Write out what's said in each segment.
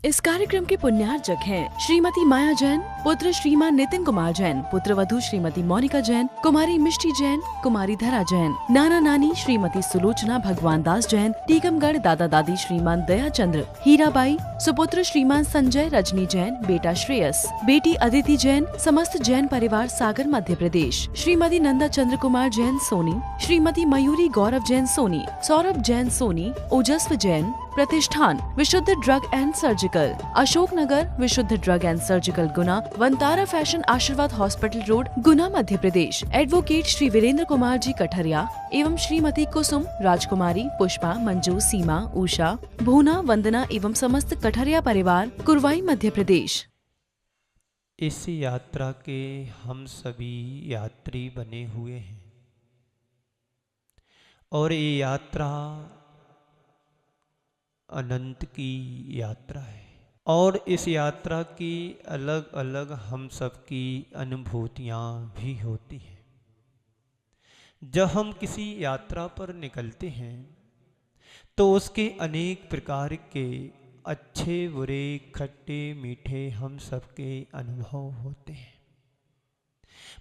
इस कार्यक्रम के पुण्यार्चक हैं श्रीमती माया जैन, पुत्र श्रीमान नितिन कुमार जैन, पुत्र वधू श्रीमती मोनिका जैन, कुमारी मिष्टी जैन, कुमारी धरा जैन, नाना नानी श्रीमती सुलोचना भगवान दास जैन, टीकमगढ़ दादा दादी श्रीमान दया चंद्र हीराबाई, सुपुत्र श्रीमान संजय रजनी जैन, बेटा श्रेयस, बेटी अदिति जैन, समस्त जैन परिवार सागर मध्य प्रदेश, श्रीमती नंदा चंद्र कुमार जैन सोनी, श्रीमती मयूरी गौरव जैन सोनी, सौरभ जैन सोनी, ओजस्व जैन, प्रतिष्ठान विशुद्ध ड्रग एंड सर्जिकल, अशोकनगर विशुद्ध drug and surgical Guna, Vantara fashion आशीर्वाद हॉस्पिटल रोड गुना मध्य प्रदेश, एडवोकेट श्री वीरेंद्र कुमार जी कठरिया एवं श्रीमती कुसुम राजकुमारी, पुष्पा, मंजू, सीमा, उषा, भूना, वंदना एवं समस्त कठरिया परिवार कुरवाई मध्य प्रदेश। इस यात्रा के हम सभी यात्री बने हुए हैं और ये यात्रा अनंत की यात्रा है और इस यात्रा की अलग अलग हम सबकी अनुभूतियाँ भी होती हैं। जब हम किसी यात्रा पर निकलते हैं तो उसके अनेक प्रकार के अच्छे बुरे खट्टे मीठे हम सबके अनुभव होते हैं।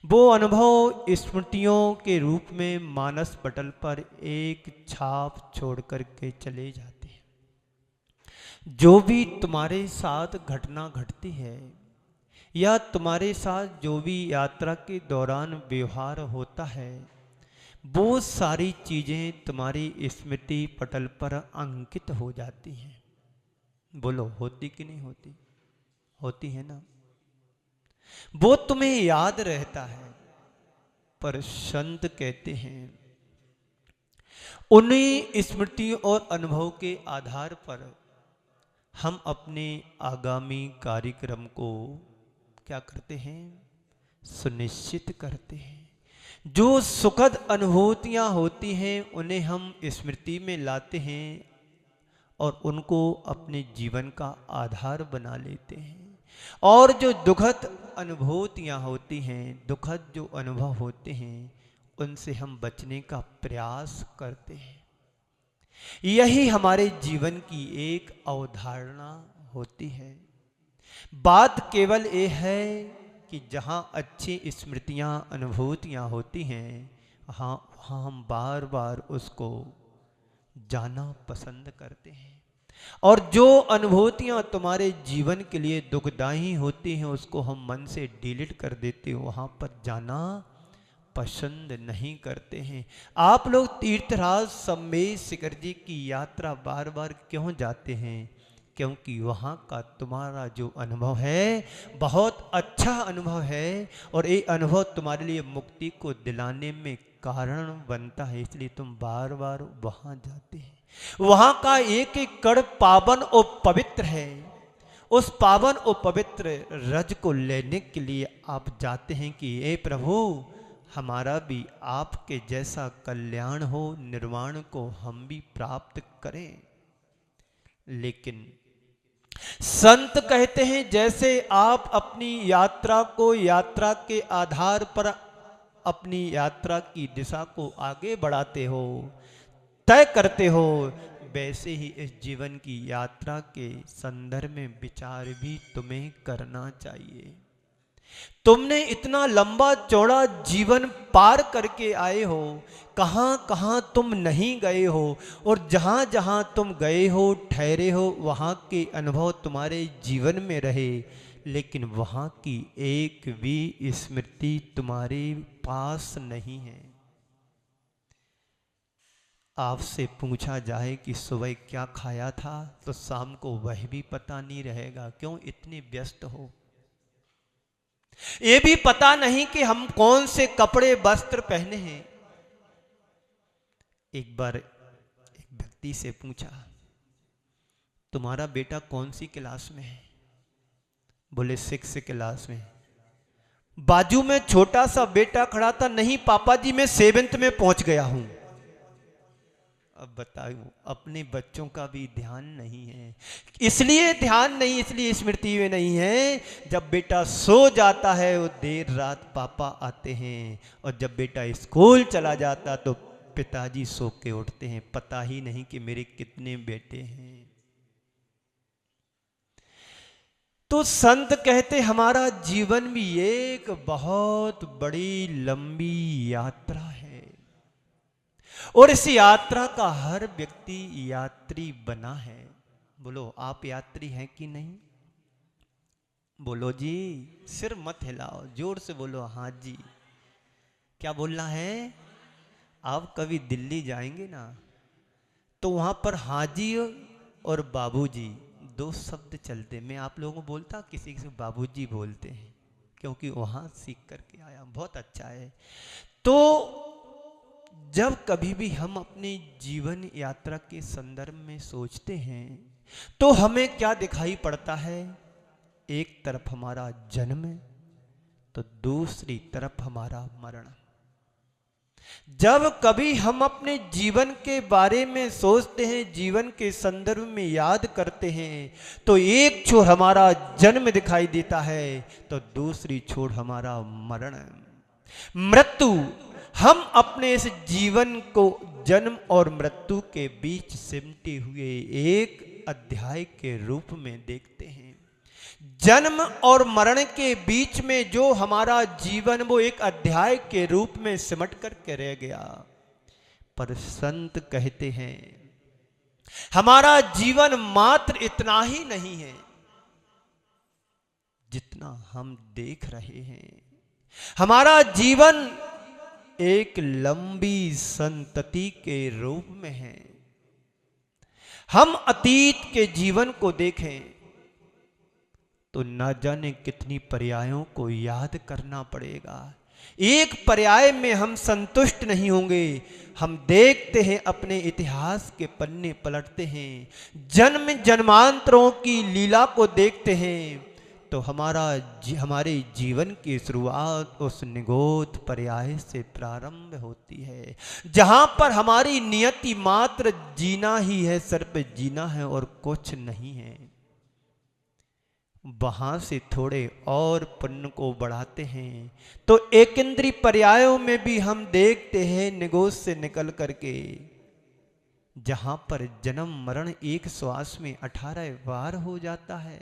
वो अनुभव स्मृतियों के रूप में मानस पटल पर एक छाप छोड़ कर के चले जाते हैं। जो भी तुम्हारे साथ घटना घटती है या तुम्हारे साथ जो भी यात्रा के दौरान व्यवहार होता है, वो सारी चीज़ें तुम्हारी स्मृति पटल पर अंकित हो जाती हैं। बोलो, होती कि नहीं होती? होती है ना। वो तुम्हें याद रहता है। पर संत कहते हैं उन्हीं स्मृतियों और अनुभव के आधार पर हम अपने आगामी कार्यक्रम को क्या करते हैं? सुनिश्चित करते हैं। जो सुखद अनुभूतियाँ होती हैं उन्हें हम स्मृति में लाते हैं और उनको अपने जीवन का आधार बना लेते हैं। और जो दुखद अनुभूतियाँ होती हैं, दुखद जो अनुभव होते हैं, उनसे हम बचने का प्रयास करते हैं। यही हमारे जीवन की एक अवधारणा होती है। बात केवल ये है कि जहाँ अच्छी स्मृतियाँ अनुभूतियाँ होती हैं, वहाँ हम बार बार उसको जाना पसंद करते हैं। और जो अनुभूतियाँ तुम्हारे जीवन के लिए दुखदायी होती हैं उसको हम मन से डिलीट कर देते हो, वहाँ पर जाना पसंद नहीं करते हैं। आप लोग तीर्थराज सम्मेद शिखर जी की यात्रा बार बार क्यों जाते हैं? क्योंकि वहाँ का तुम्हारा जो अनुभव है बहुत अच्छा अनुभव है और ये अनुभव तुम्हारे लिए मुक्ति को दिलाने में कारण बनता है, इसलिए तुम बार बार वहाँ जाते हैं। वहाँ का एक एक कण पावन और पवित्र है। उस पावन और पवित्र रज को लेने के लिए आप जाते हैं कि हे प्रभु, हमारा भी आपके जैसा कल्याण हो, निर्वाण को हम भी प्राप्त करें। लेकिन संत कहते हैं जैसे आप अपनी यात्रा को यात्रा के आधार पर अपनी यात्रा की दिशा को आगे बढ़ाते हो, तय करते हो, वैसे ही इस जीवन की यात्रा के संदर्भ में विचार भी तुम्हें करना चाहिए। तुमने इतना लंबा चौड़ा जीवन पार करके आए हो, कहाँ कहाँ तुम नहीं गए हो और जहाँ जहाँ तुम गए हो ठहरे हो वहाँ के अनुभव तुम्हारे जीवन में रहे, लेकिन वहाँ की एक भी स्मृति तुम्हारे पास नहीं है। आपसे पूछा जाए कि सुबह क्या खाया था तो शाम को वह भी पता नहीं रहेगा। क्यों? इतने व्यस्त हो। ये भी पता नहीं कि हम कौन से कपड़े वस्त्र पहने हैं। एक बार एक व्यक्ति से पूछा, तुम्हारा बेटा कौन सी क्लास में है? बोले 6 क्लास में। बाजू में छोटा सा बेटा खड़ा था, नहीं पापा जी मैं 7th में पहुंच गया हूं। अब बताओ, अपने बच्चों का भी ध्यान नहीं है। इसलिए ध्यान नहीं, इसलिए स्मृति में नहीं है। जब बेटा सो जाता है वो देर रात पापा आते हैं, और जब बेटा स्कूल चला जाता तो पिताजी सो के उठते हैं। पता ही नहीं कि मेरे कितने बेटे हैं। तो संत कहते हमारा जीवन भी एक बहुत बड़ी लंबी यात्रा है, और इस यात्रा का हर व्यक्ति यात्री बना है। बोलो आप यात्री हैं कि नहीं? बोलो जी, सिर मत हिलाओ, जोर से बोलो हाँ जी। क्या बोलना है? आप कभी दिल्ली जाएंगे ना, तो वहां पर हाँ जी और बाबूजी दो शब्द चलते। मैं आप लोगों को बोलता, किसी से बाबूजी बोलते हैं, क्योंकि वहां सीख करके आया, बहुत अच्छा है। तो जब कभी भी हम अपने जीवन यात्रा के संदर्भ में सोचते हैं, तो हमें क्या दिखाई पड़ता है? एक तरफ हमारा जन्म, तो दूसरी तरफ हमारा मरण। जब कभी हम अपने जीवन के बारे में सोचते हैं, जीवन के संदर्भ में याद करते हैं, तो एक छोर हमारा जन्म दिखाई देता है, तो दूसरी छोर हमारा मरण, मृत्यु। हम अपने इस जीवन को जन्म और मृत्यु के बीच सिमटे हुए एक अध्याय के रूप में देखते हैं। जन्म और मरण के बीच में जो हमारा जीवन, वो एक अध्याय के रूप में सिमट करके रह गया। पर संत कहते हैं हमारा जीवन मात्र इतना ही नहीं है जितना हम देख रहे हैं। हमारा जीवन एक लंबी संतति के रूप में है। हम अतीत के जीवन को देखें तो न जाने कितनी पर्यायों को याद करना पड़ेगा। एक पर्याय में हम संतुष्ट नहीं होंगे। हम देखते हैं, अपने इतिहास के पन्ने पलटते हैं, जन्म जन्मांतरों की लीला को देखते हैं, तो हमारे जीवन की शुरुआत उस निगोद पर्याय से प्रारंभ होती है, जहां पर हमारी नियति मात्र जीना ही है, सिर्फ जीना है और कुछ नहीं है। वहां से थोड़े और पुण्य को बढ़ाते हैं तो एकेंद्रीय पर्यायों में भी हम देखते हैं, निगोद से निकल करके, जहां पर जन्म मरण एक श्वास में 18 बार हो जाता है।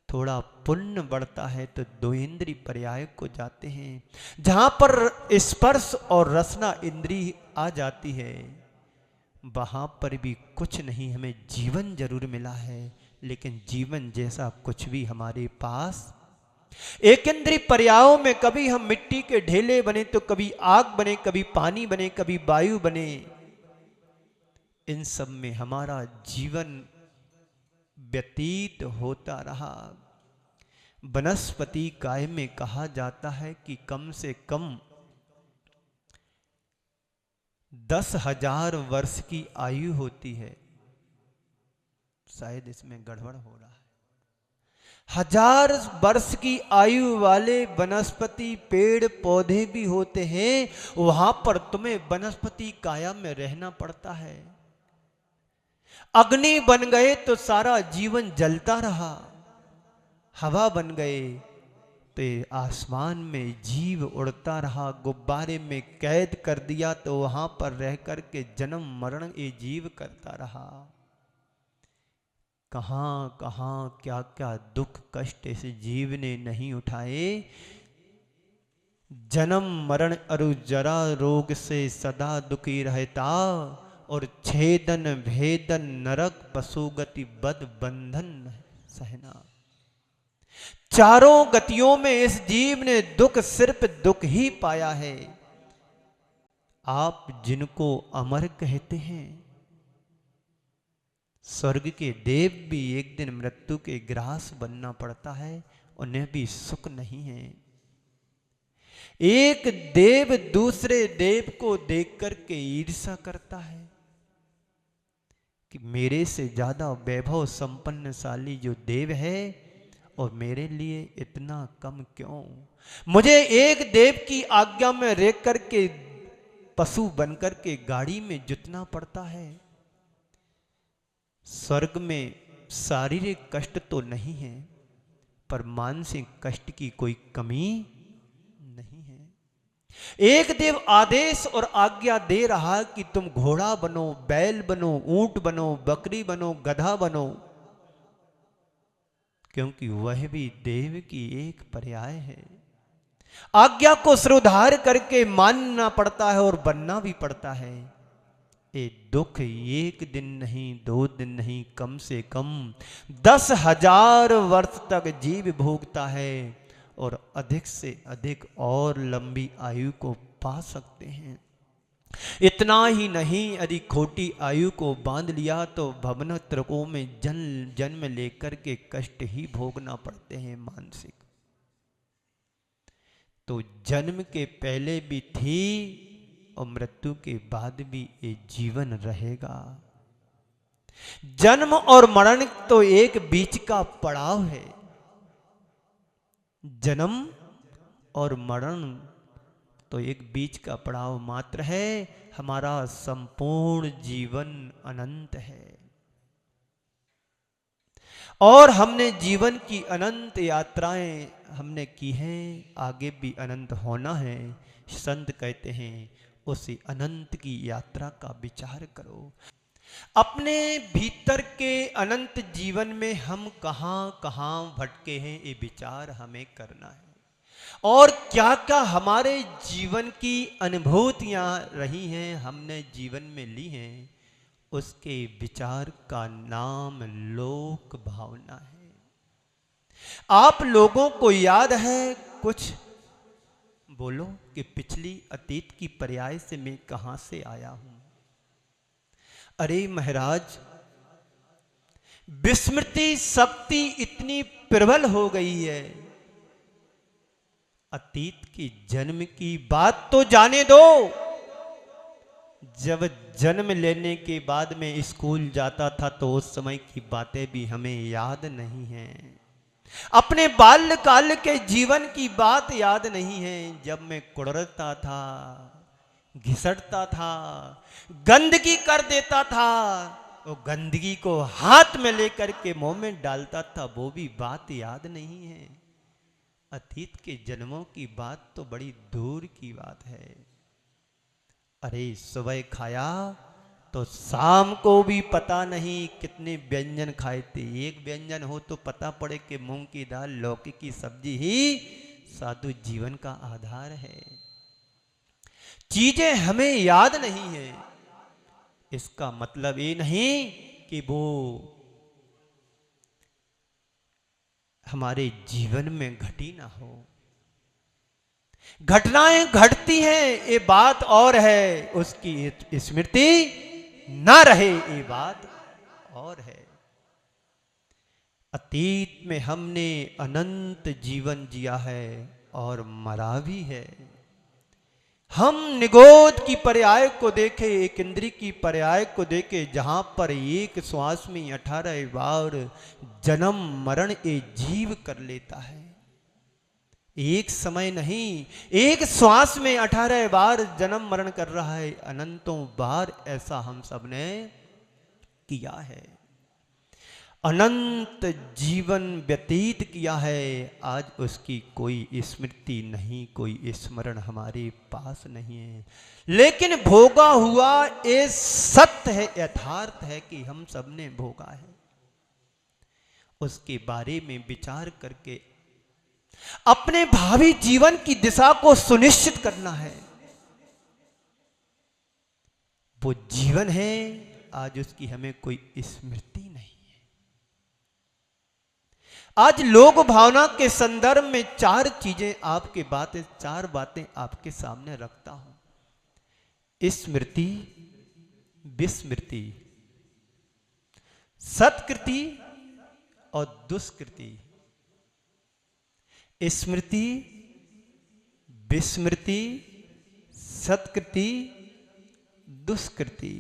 थोड़ा पुण्य बढ़ता है तो दो इंद्रिय पर्याय को जाते हैं, जहां पर स्पर्श और रसना इंद्रिय आ जाती है। वहां पर भी कुछ नहीं, हमें जीवन जरूर मिला है, लेकिन जीवन जैसा कुछ भी हमारे पास। एक इंद्रिय पर्यायों में कभी हम मिट्टी के ढेले बने, तो कभी आग बने, कभी पानी बने, कभी वायु बने। इन सब में हमारा जीवन व्यतीत होता रहा। वनस्पति काय में कहा जाता है कि कम से कम 10,000 वर्ष की आयु होती है। शायद इसमें गड़बड़ हो रहा है। 1000 वर्ष की आयु वाले वनस्पति पेड़ पौधे भी होते हैं। वहां पर तुम्हें वनस्पति काया में रहना पड़ता है। अग्नि बन गए तो सारा जीवन जलता रहा, हवा बन गए तो आसमान में जीव उड़ता रहा, गुब्बारे में कैद कर दिया तो वहां पर रह कर के जन्म मरण ये जीव करता रहा। कहां कहां क्या क्या दुख कष्ट इस जीव ने नहीं उठाए। जन्म मरण अरु जरा रोग से सदा दुखी रहता, और छेदन भेदन नरक पशुगति बद बंधन सहना। चारों गतियों में इस जीव ने दुख, सिर्फ दुख ही पाया है। आप जिनको अमर कहते हैं, स्वर्ग के देव भी एक दिन मृत्यु के ग्रास बनना पड़ता है, उन्हें भी सुख नहीं है। एक देव दूसरे देव को देख करके ईर्ष्या करता है कि मेरे से ज्यादा वैभव संपन्नशाली जो देव है, और मेरे लिए इतना कम क्यों। मुझे एक देव की आज्ञा में रह करके पशु बनकर के गाड़ी में जुतना पड़ता है। स्वर्ग में शारीरिक कष्ट तो नहीं है, पर मानसिक कष्ट की कोई कमी नहीं है। एक देव आदेश और आज्ञा दे रहा कि तुम घोड़ा बनो, बैल बनो, ऊंट बनो, बकरी बनो, गधा बनो, क्योंकि वह भी देव की एक पर्याय है। आज्ञा को सिरोधार करके मानना पड़ता है और बनना भी पड़ता है। ये दुख एक दिन नहीं, 2 दिन नहीं, कम से कम 10,000 वर्ष तक जीव भोगता है और अधिक से अधिक और लंबी आयु को पा सकते हैं। इतना ही नहीं, यदि खोटी आयु को बांध लिया तो भवन त्रकों में जन्म लेकर के कष्ट ही भोगना पड़ते हैं मानसिक। तो जन्म के पहले भी थी और मृत्यु के बाद भी ये जीवन रहेगा। जन्म और मरण तो एक बीच का पड़ाव है। जन्म और मरण तो एक बीच का पड़ाव मात्र है। हमारा संपूर्ण जीवन अनंत है और हमने जीवन की अनंत यात्राएं हमने की हैं, आगे भी अनंत होना है। संत कहते हैं उसी अनंत की यात्रा का विचार करो। अपने भीतर के अनंत जीवन में हम कहां कहां भटके हैं, ये विचार हमें करना है। और क्या क्या हमारे जीवन की अनुभूतियां रही हैं, हमने जीवन में ली हैं, उसके विचार का नाम लोक भावना है। आप लोगों को याद है कुछ बोलो कि पिछली अतीत की पर्याय से मैं कहां से आया हूं। अरे महाराज, विस्मृति शक्ति इतनी प्रबल हो गई है, अतीत की जन्म की बात तो जाने दो। जब जन्म लेने के बाद में स्कूल जाता था तो उस समय की बातें भी हमें याद नहीं हैं। अपने बाल्यकाल के जीवन की बात याद नहीं है। जब मैं कुड़रता था, घिसटता था, गंदगी कर देता था, वो गंदगी को हाथ में लेकर के मुंह में डालता था, वो भी बात याद नहीं है। अतीत के जन्मों की बात तो बड़ी दूर की बात है। अरे सुबह खाया तो शाम को भी पता नहीं कितने व्यंजन खाए थे। एक व्यंजन हो तो पता पड़े कि मूंग की दाल, लौकी की सब्जी ही साधु जीवन का आधार है। चीजें हमें याद नहीं है, इसका मतलब ये नहीं कि वो हमारे जीवन में घटी ना हो। घटनाएं घटती हैं ये बात और है, उसकी स्मृति ना रहे ये बात और है। अतीत में हमने अनंत जीवन जिया है और मरा भी है। हम निगोद की पर्याय को देखे, एक इंद्री की पर्याय को देखे, जहां पर एक श्वास में 18 बार जन्म मरण ये जीव कर लेता है। एक समय नहीं, एक श्वास में 18 बार जन्म मरण कर रहा है। अनंतों बार ऐसा हम सब ने किया है, अनंत जीवन व्यतीत किया है। आज उसकी कोई स्मृति नहीं, कोई स्मरण हमारे पास नहीं है। लेकिन भोगा हुआ ये सत्य है, यथार्थ है कि हम सब ने भोगा है। उसके बारे में विचार करके अपने भावी जीवन की दिशा को सुनिश्चित करना है। वो जीवन है, आज उसकी हमें कोई स्मृति नहीं है। आज लोक भावना के संदर्भ में 4 चीजें आपके बातें 4 बातें आपके सामने रखता हूं। स्मृति, विस्मृति, सत्कृति और दुष्कृति। स्मृति, विस्मृति, सत्कृति, दुष्कृति।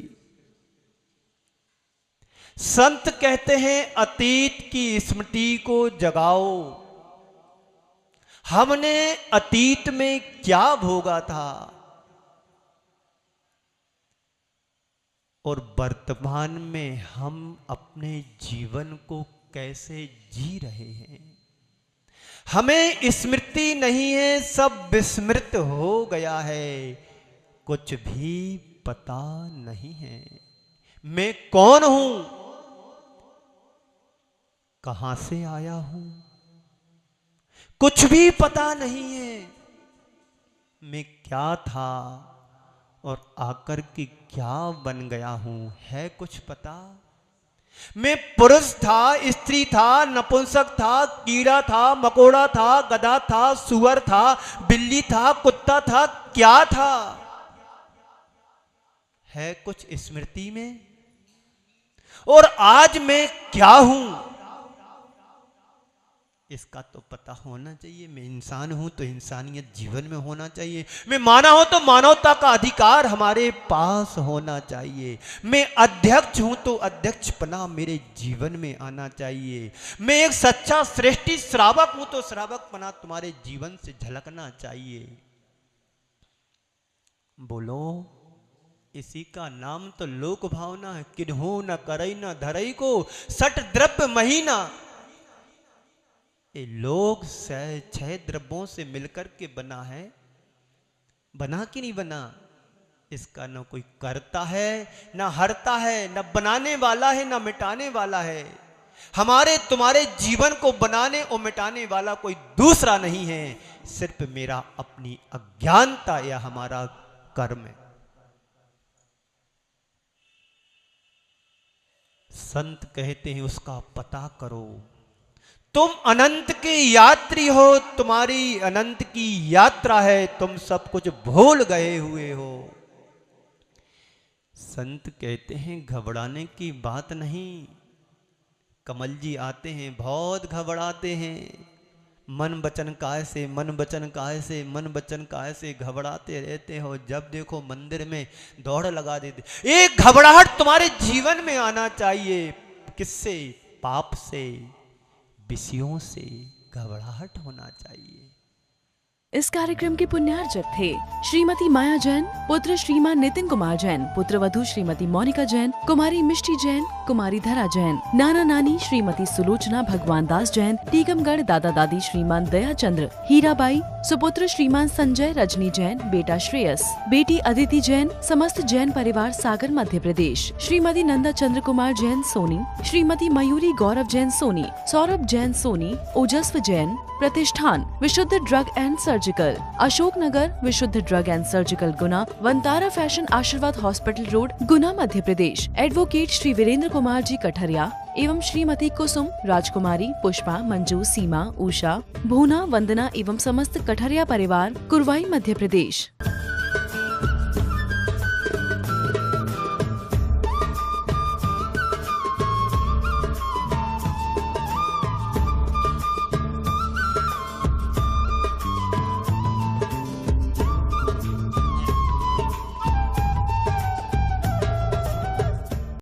संत कहते हैं अतीत की स्मृति को जगाओ। हमने अतीत में क्या भोगा था और वर्तमान में हम अपने जीवन को कैसे जी रहे हैं। हमें स्मृति नहीं है, सब विस्मृत हो गया है, कुछ भी पता नहीं है। मैं कौन हूं, कहां से आया हूं, कुछ भी पता नहीं है। मैं क्या था और आकर के क्या बन गया हूं, है कुछ पता? मैं पुरुष था, स्त्री था, नपुंसक था, कीड़ा था, मकोड़ा था, गधा था, सुअर था, बिल्ली था, कुत्ता था, क्या था? है कुछ स्मृति में? और आज मैं क्या हूं, इसका तो पता होना चाहिए। मैं इंसान हूं तो इंसानियत जीवन में होना चाहिए। मैं मानव हूं तो मानवता का अधिकार हमारे पास होना चाहिए। मैं अध्यक्ष हूं तो अध्यक्षपना मेरे जीवन में आना चाहिए। मैं एक सच्चा श्रेष्ठी श्रावक हूं तो श्रावकपना तुम्हारे जीवन से झलकना चाहिए। बोलो, इसी का नाम तो लोक भावना है। किन्हू न करई न धरई को सट द्रव्य महीना। ये लोग 6 द्रव्यों से मिलकर के बना है। बना कि नहीं बना? इसका न कोई करता है, न हरता है, न बनाने वाला है, न मिटाने वाला है। हमारे तुम्हारे जीवन को बनाने और मिटाने वाला कोई दूसरा नहीं है, सिर्फ मेरा अपनी अज्ञानता या हमारा कर्म है। संत कहते हैं उसका पता करो। तुम अनंत के यात्री हो, तुम्हारी अनंत की यात्रा है, तुम सब कुछ भूल गए हुए हो। संत कहते हैं घबराने की बात नहीं। कमल जी आते हैं, बहुत घबराते हैं। मन वचन काय से, मन वचन काय से, मन वचन काय से घबराते रहते हो। जब देखो मंदिर में दौड़ लगा देते। एक घबराहट तुम्हारे जीवन में आना चाहिए। किससे? पाप से, विषयों से घबराहट होना चाहिए। इस कार्यक्रम के पुण्यार्चक थे श्रीमती माया जैन, पुत्र श्रीमान नितिन कुमार जैन, पुत्र वधू श्रीमती मोनिका जैन, कुमारी मिष्टी जैन, कुमारी धरा जैन, नाना नानी श्रीमती सुलोचना भगवान दास जैन, टीकमगढ़ दादा दादी श्रीमान दया चंद्र, हीराबाई, सुपुत्र श्रीमान संजय रजनी जैन, बेटा श्रेयस, बेटी अदिति जैन, समस्त जैन परिवार सागर मध्य प्रदेश, श्रीमती नंदा चंद्र कुमार जैन सोनी, श्रीमती मयूरी गौरव जैन सोनी, सौरभ जैन सोनी, ओजस्व जैन, प्रतिष्ठान विशुद्ध drug and surgical, Ashok Nagar विशुद्ध drug and surgical Guna, Vantara fashion आशीर्वाद हॉस्पिटल रोड गुना मध्य प्रदेश, एडवोकेट श्री वीरेंद्र कुमार जी कठरिया एवं श्रीमती कुसुम, राजकुमारी, पुष्पा, मंजू, सीमा, उषा, भूना, वंदना एवं समस्त कठरिया परिवार कुरवाई मध्य प्रदेश।